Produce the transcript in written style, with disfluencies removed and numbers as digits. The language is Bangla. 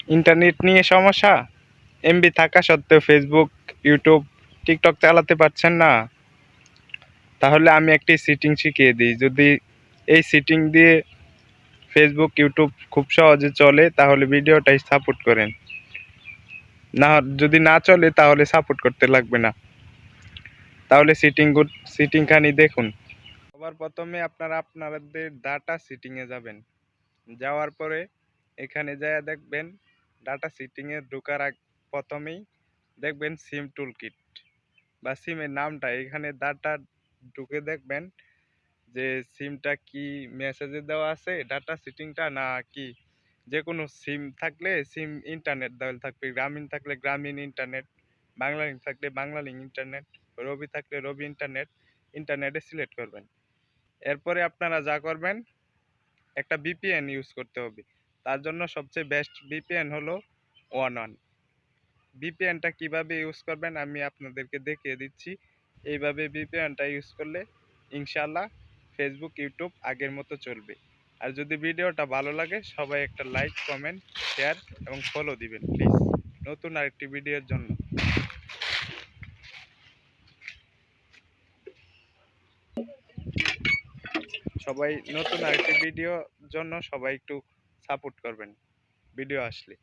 ইন্টারনেট নিয়ে সমস্যা? এমবি থাকা সত্ত্বেও ফেসবুক, ইউটিউব, টিকটক চালাতে পারছেন না? তাহলে আমি একটি সেটিং শিখিয়ে দিই। যদি এই সেটিং দিয়ে ফেসবুক, ইউটিউব খুব সহজে চলে তাহলে ভিডিওটাই সাপোর্ট করেন। না, যদি না চলে তাহলে সাপোর্ট করতে লাগবে না। তাহলে সেটিংখানি দেখুন। সবার প্রথমে আপনারা আপনাদের ডাটা সেটিংয়ে যাবেন। যাওয়ার পরে এখানে যাইয়া দেখবেন ডাটা সেটিংয়ে ঢোকার প্রথমেই দেখবেন সিম টুলকিট বা সিমের নামটা এখানে ডাটা ঢুকে দেখবেন যে সিমটা কি মেসেজে দেওয়া আছে ডাটা সেটিংটা, না কি যে কোনো সিম থাকলে সিম ইন্টারনেট দেওয়া থাকবে, গ্রামীণ থাকলে গ্রামীণ ইন্টারনেট, বাংলা লিঙ্ক থাকলে বাংলা লিঙ্ক ইন্টারনেট, রবি থাকলে রবি ইন্টারনেটে সিলেক্ট করবেন। এরপরে আপনারা যা করবেন, একটা ভিপিএন ইউজ করতে হবে। তার জন্য সবচেয়ে বেস্ট ভিপিএন হলো ওয়ান। ভিপিএনটা কিভাবে ইউজ করবেন আমি আপনাদেরকে দেখিয়ে দিচ্ছি। এইভাবে ভিপিএনটা ইউজ করলে ইনশাআল্লাহ ফেসবুক, ইউটিউব আগের মতো চলবে। আর যদি ভিডিওটা ভালো লাগে সবাই একটা লাইক, কমেন্ট, শেয়ার এবং ফলো দিবেন প্লিজ, নতুন আরেকটি ভিডিওর জন্য। সবাই নতুন আরেকটি ভিডিওর জন্য সবাই একটু সাপোর্ট করবেন ভিডিও আসলে।